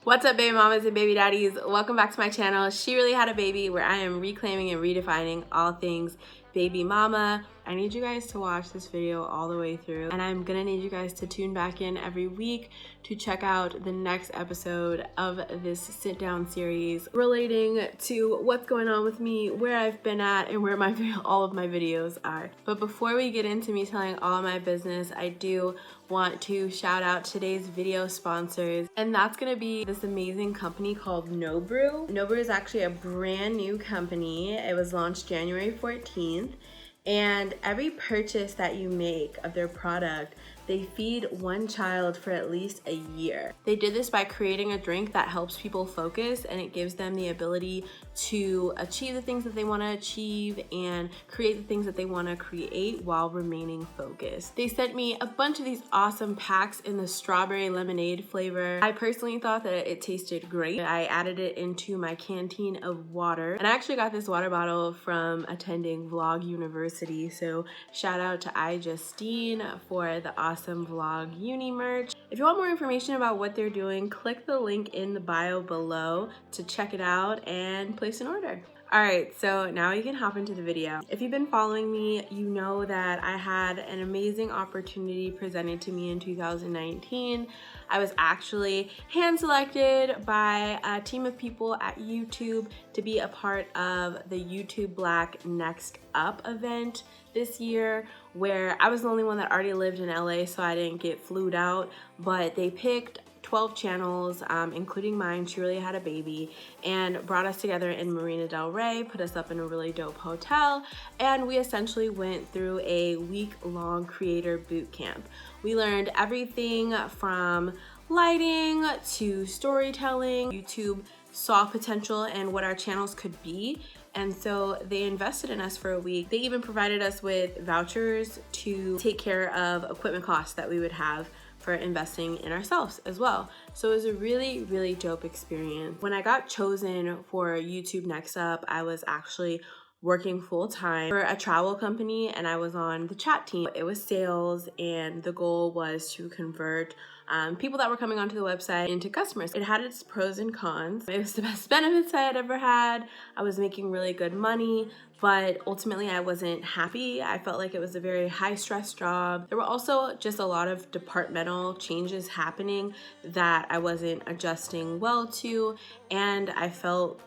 What's up, baby mamas and baby daddies? Welcome back to my channel, She Really Had a Baby, where I am reclaiming and redefining all things baby mama. I need you guys to watch this video all the way through, and I'm gonna need you guys to tune back in every week to check out the next episode of this sit down series relating to what's going on with me, where I've been at, and where all of my videos are. But before we get into me telling all of my business, I do want to shout out today's video sponsors, and that's gonna be this amazing company called NOOBRU. NOOBRU is actually a brand new company. It was launched January 14th, and every purchase that you make of their product, they feed one child for at least a year. They did this by creating a drink that helps people focus, and it gives them the ability to achieve the things that they want to achieve and create the things that they want to create while remaining focused. They sent me a bunch of these awesome packs in the strawberry lemonade flavor. I personally thought that it tasted great. I added it into my canteen of water, and I actually got this water bottle from attending Vlog University, so shout out to Justine for the awesome Vlog Uni merch. If you want more information about what they're doing, click the link in the bio below to check it out and place an order. Alright, so now you can hop into the video. If you've been following me, you know that I had an amazing opportunity presented to me in 2019. I was actually hand-selected by a team of people at YouTube to be a part of the YouTube Black Nextup event this year, where I was the only one that already lived in LA, so I didn't get flued out, but they picked 12 channels, including mine, She Really Had a Baby, and brought us together in Marina Del Rey, put us up in a really dope hotel, and we essentially went through a week-long creator boot camp. We learned everything from lighting to storytelling. YouTube saw potential in what our channels could be, and so they invested in us for a week. They even provided us with vouchers to take care of equipment costs that we would have for investing in ourselves as well. So it was a really, really dope experience. When I got chosen for YouTube Nextup, I was actually working full-time for a travel company, and I was on the chat team. It was sales, and the goal was to convert people that were coming onto the website into customers. It had its pros and cons. It was the best benefits I had ever had. I was making really good money, but ultimately I wasn't happy. I felt like it was a very high-stress job. There were also just a lot of departmental changes happening that I wasn't adjusting well to, and I felt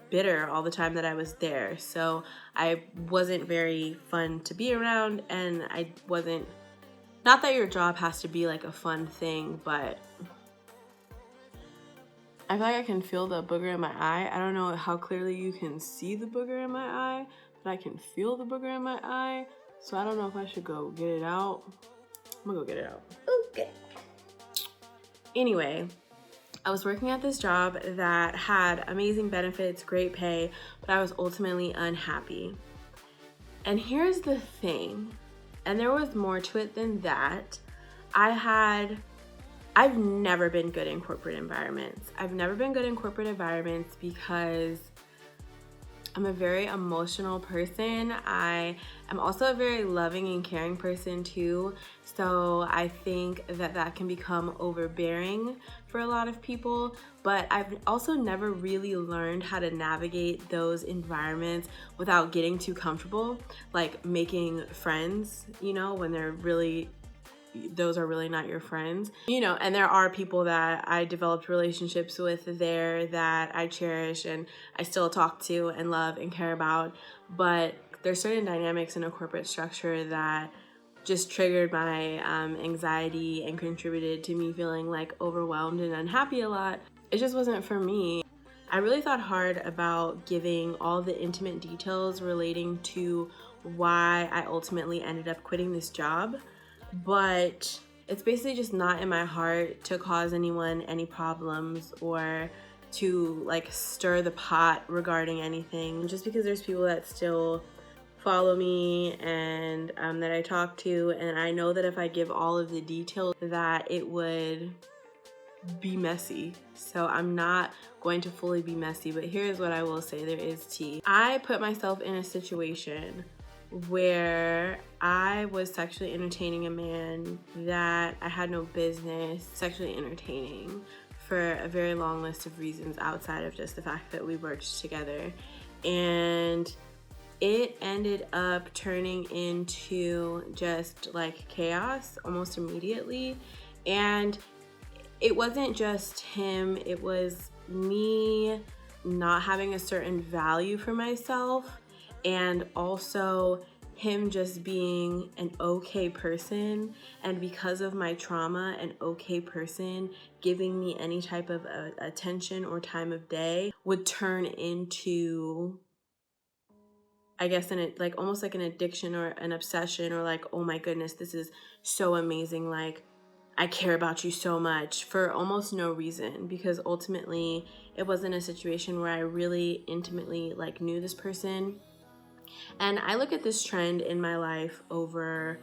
bitter all the time that I was there. So I wasn't very fun to be around, and I wasn't, not that your job has to be like a fun thing, but I feel like I can feel the booger in my eye. I don't know how clearly you can see the booger in my eye, but I can feel the booger in my eye. So I don't know if I should go get it out. I'm gonna go get it out. Okay. Anyway, I was working at this job that had amazing benefits, great pay, but I was ultimately unhappy. And here's the thing, and there was more to it than that. I've never been good in corporate environments. I've never been good in corporate environments because I'm a very emotional person. I am also a very loving and caring person too. So I think that that can become overbearing for a lot of people, but I've also never really learned how to navigate those environments without getting too comfortable, like making friends, you know, when those are really not your friends, you know. And there are people that I developed relationships with there that I cherish and I still talk to and love and care about, but there's certain dynamics in a corporate structure that just triggered my anxiety and contributed to me feeling like overwhelmed and unhappy a lot. It just wasn't for me. I really thought hard about giving all the intimate details relating to why I ultimately ended up quitting this job, but it's basically just not in my heart to cause anyone any problems or to like stir the pot regarding anything, just because there's people that still follow me and that I talk to, and I know that if I give all of the details that it would be messy. So I'm not going to fully be messy, but here's what I will say, there is tea. I put myself in a situation where I was sexually entertaining a man that I had no business sexually entertaining for a very long list of reasons outside of just the fact that we worked together. And it ended up turning into just like chaos almost immediately. And it wasn't just him, it was me not having a certain value for myself, and also him just being an okay person, and because of my trauma, an okay person giving me any type of attention or time of day would turn into, I guess, like almost like an addiction or an obsession, or like, oh my goodness, this is so amazing, like I care about you so much, for almost no reason, because ultimately it wasn't a situation where I really intimately like knew this person. And I look at this trend in my life over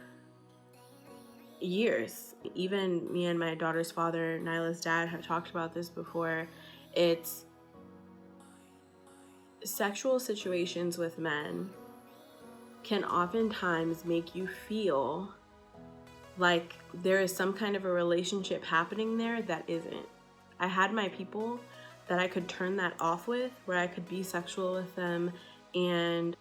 years. Even me and my daughter's father, Nyla's dad, have talked about this before. It's sexual situations with men can oftentimes make you feel like there is some kind of a relationship happening there that isn't. I had my people that I could turn that off with, where I could be sexual with them and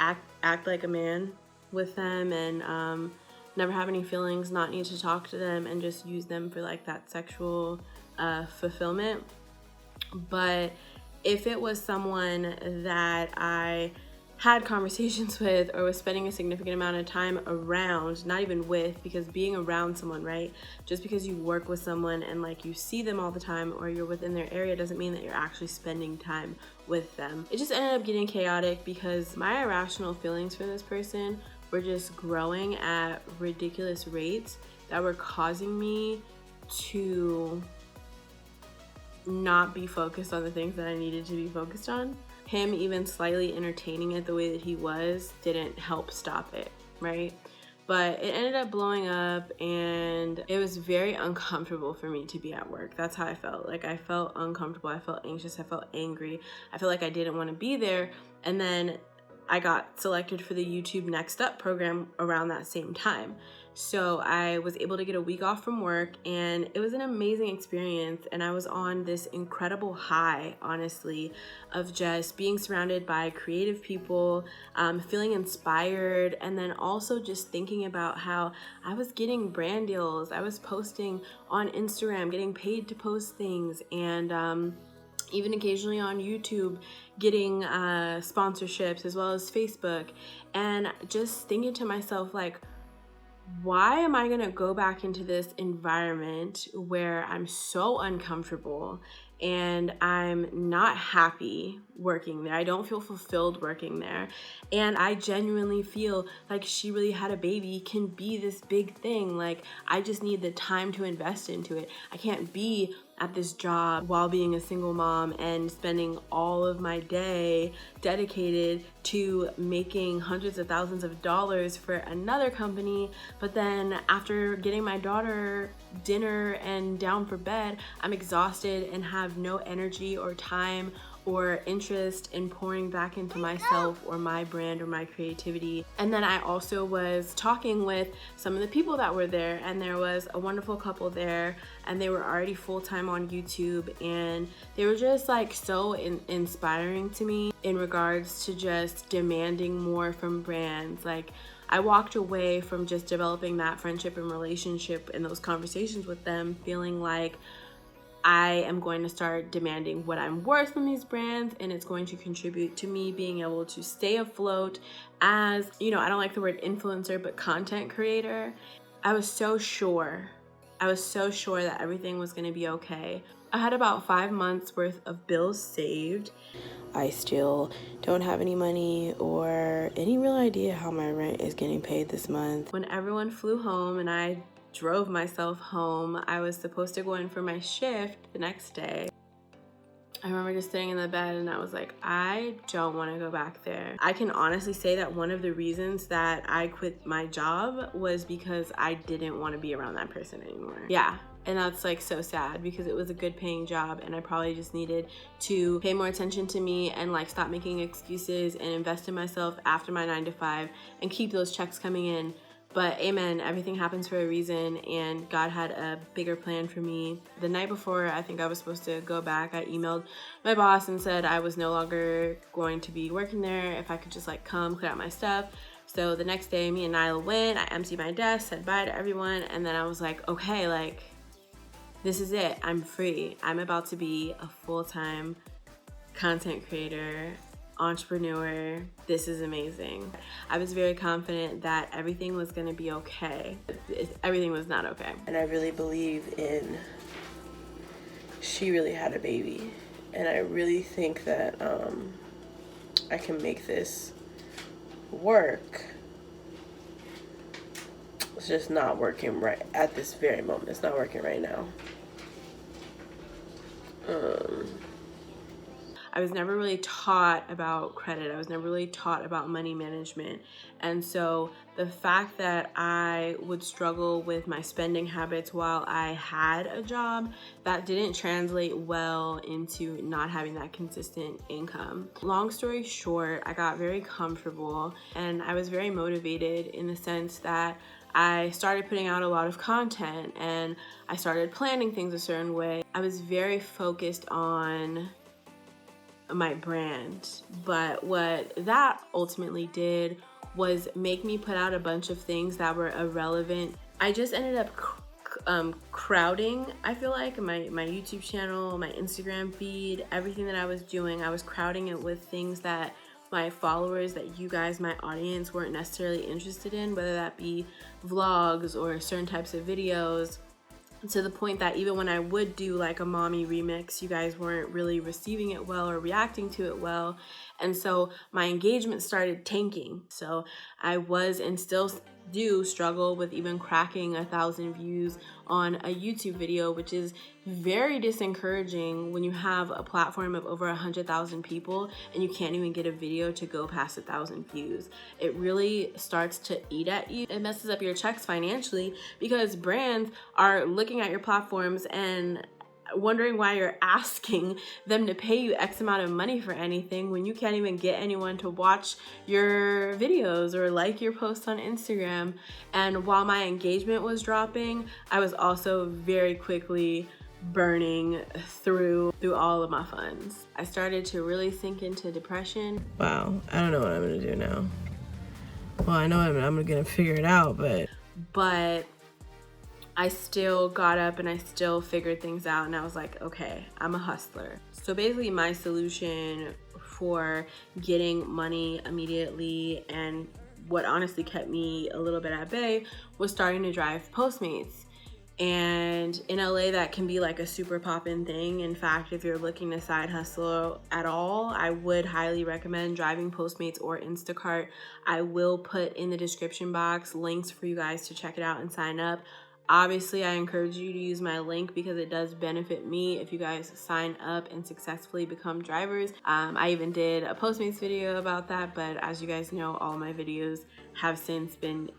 act like a man with them, and never have any feelings, not need to talk to them, and just use them for like that sexual fulfillment. But if it was someone that I had conversations with or was spending a significant amount of time around, not even with, because being around someone, right? Just because you work with someone and like you see them all the time or you're within their area doesn't mean that you're actually spending time with them. It just ended up getting chaotic because my irrational feelings for this person were just growing at ridiculous rates that were causing me to not be focused on the things that I needed to be focused on. Him even slightly entertaining it the way that he was didn't help stop it, right? But it ended up blowing up, and it was very uncomfortable for me to be at work. That's how I felt. Like, I felt uncomfortable, I felt anxious, I felt angry. I felt like I didn't want to be there. And then I got selected for the YouTube Nextup program around that same time. So I was able to get a week off from work, and it was an amazing experience. And I was on this incredible high, honestly, of just being surrounded by creative people, feeling inspired, and then also just thinking about how I was getting brand deals. I was posting on Instagram, getting paid to post things, and even occasionally on YouTube, getting sponsorships, as well as Facebook. And just thinking to myself, like, why am I gonna go back into this environment where I'm so uncomfortable and I'm not happy working there? I don't feel fulfilled working there. And I genuinely feel like She Really Had a Baby can be this big thing. Like, I just need the time to invest into it. I can't be at this job while being a single mom and spending all of my day dedicated to making hundreds of thousands of dollars for another company. But then after getting my daughter dinner and down for bed, I'm exhausted and have no energy or time or interest in pouring back into myself or my brand or my creativity. And then I also was talking with some of the people that were there, and there was a wonderful couple there, and they were already full-time on YouTube, and they were just like so inspiring to me in regards to just demanding more from brands. Like, I walked away from just developing that friendship and relationship and those conversations with them feeling like I am going to start demanding what I'm worth from these brands, and it's going to contribute to me being able to stay afloat as, you know, I don't like the word influencer, but content creator. I was so sure that everything was going to be okay. I had about 5 months worth of bills saved. I still don't have any money or any real idea how my rent is getting paid this month. When everyone flew home and I drove myself home, I was supposed to go in for my shift the next day. I remember just sitting in the bed and I was like, I don't want to go back there. I can honestly say that one of the reasons that I quit my job was because I didn't want to be around that person anymore. Yeah. And that's like so sad because it was a good paying job, and I probably just needed to pay more attention to me and like stop making excuses and invest in myself after my 9 to 5 and keep those checks coming in But amen, everything happens for a reason, and God had a bigger plan for me. The night before I think I was supposed to go back, I emailed my boss and said I was no longer going to be working there, if I could just like come clear out my stuff. So the next day, me and Nyla went, I emptied my desk, said bye to everyone, and then I was like, okay, like, this is it, I'm free. I'm about to be a full-time content creator, entrepreneur. This is amazing. I was very confident that everything was gonna be okay. Everything was not okay. And I really believe in she really had a baby. And I really think that I can make this work. It's just not working right at this very moment. It's not working right now. I was never really taught about credit. I was never really taught about money management. And so the fact that I would struggle with my spending habits while I had a job, that didn't translate well into not having that consistent income. Long story short, I got very comfortable and I was very motivated in the sense that I started putting out a lot of content and I started planning things a certain way. I was very focused on my brand, but what that ultimately did was make me put out a bunch of things that were irrelevant. I just ended up crowding, I feel like, my YouTube channel, my Instagram feed, everything that I was doing, I was crowding it with things that my followers, that you guys, my audience, weren't necessarily interested in, whether that be vlogs or certain types of videos. To the point that even when I would do like a mommy remix, you guys weren't really receiving it well or reacting to it well. And so my engagement started tanking. So I was and still do struggle with even cracking 1,000 views on a YouTube video, which is very disencouraging when you have a platform of over 100,000 people and you can't even get a video to go past 1,000 views. It really starts to eat at you. It messes up your checks financially because brands are looking at your platforms and wondering why you're asking them to pay you X amount of money for anything when you can't even get anyone to watch your videos or like your posts on Instagram. And while my engagement was dropping, I was also very quickly burning through all of my funds. I started to really sink into depression. Wow, I don't know what I'm gonna do now. Well, I know I'm gonna figure it out, but I still got up and I still figured things out, and I was like, okay, I'm a hustler. So basically my solution for getting money immediately, and what honestly kept me a little bit at bay, was starting to drive Postmates. And in LA, that can be like a super poppin' thing. In fact, if you're looking to side hustle at all, I would highly recommend driving Postmates or Instacart. I will put in the description box links for you guys to check it out and sign up. Obviously, I encourage you to use my link because it does benefit me if you guys sign up and successfully become drivers. I even did a Postmates video about that, but as you guys know, all my videos have since been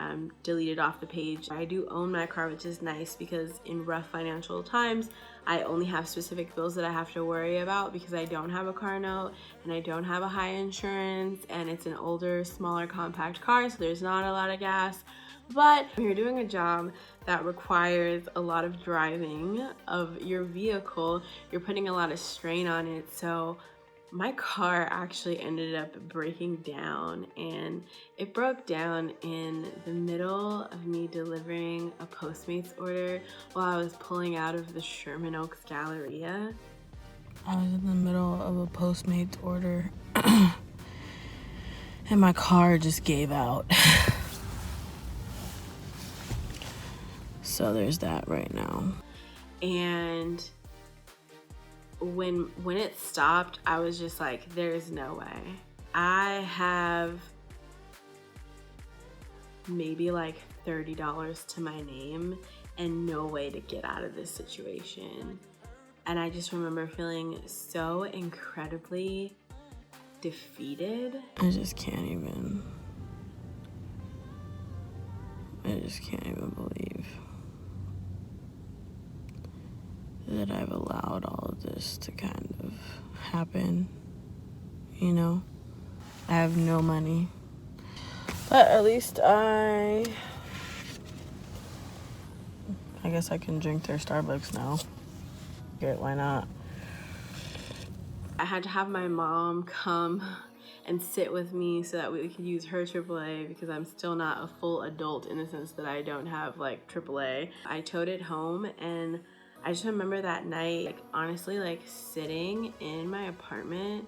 deleted off the page. I do own my car, which is nice because in rough financial times, I only have specific bills that I have to worry about because I don't have a car note and I don't have a high insurance, and it's an older, smaller, compact car, so there's not a lot of gas. But when you're doing a job that requires a lot of driving of your vehicle, you're putting a lot of strain on it. So my car actually ended up breaking down, and it broke down in the middle of me delivering a Postmates order while I was pulling out of the Sherman Oaks Galleria. I was in the middle of a Postmates order and my car just gave out. So there's that right now. And when it stopped, I was just like, there's no way. I have maybe like $30 to my name and no way to get out of this situation. And I just remember feeling so incredibly defeated. I just can't even believe that I've allowed all of this to kind of happen, you know? I have no money, but at least I I guess I can drink their Starbucks now. Good, why not? I had to have my mom come and sit with me so that we could use her AAA because I'm still not a full adult in the sense that I don't have like AAA. I towed it home and I just remember that night, like honestly, like sitting in my apartment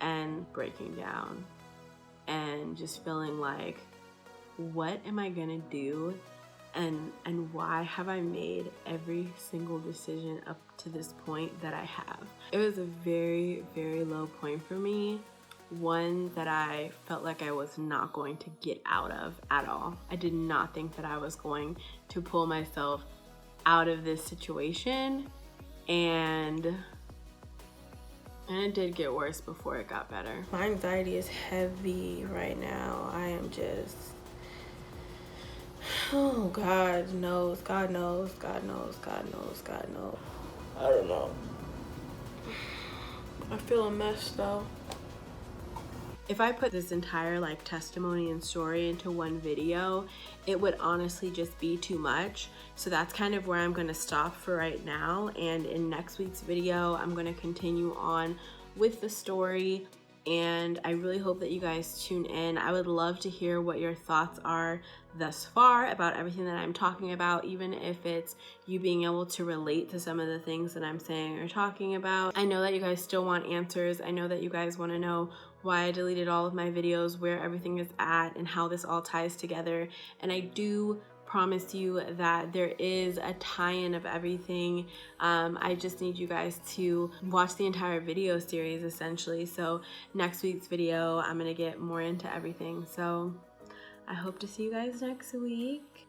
and breaking down and just feeling like, what am I gonna do? And why have I made every single decision up to this point that I have? It was a very, very low point for me. One that I felt like I was not going to get out of at all. I did not think that I was going to pull myself out of this situation, and it did get worse before it got better. My anxiety is heavy right now. I am just, oh, God knows, God knows, God knows, God knows, God knows. I don't know. I feel a mess though. If I put this entire like testimony and story into one video, it would honestly just be too much. So that's kind of where I'm gonna stop for right now. And in next week's video, I'm gonna continue on with the story. And I really hope that you guys tune in. I would love to hear what your thoughts are thus far about everything that I'm talking about, even if it's you being able to relate to some of the things that I'm saying or talking about. I know that you guys still want answers. I know that you guys want to know why I deleted all of my videos, where everything is at, and how this all ties together. And I do promise you that there is a tie-in of everything. I just need you guys to watch the entire video series essentially. So next week's video, I'm gonna get more into everything. So I hope to see you guys next week.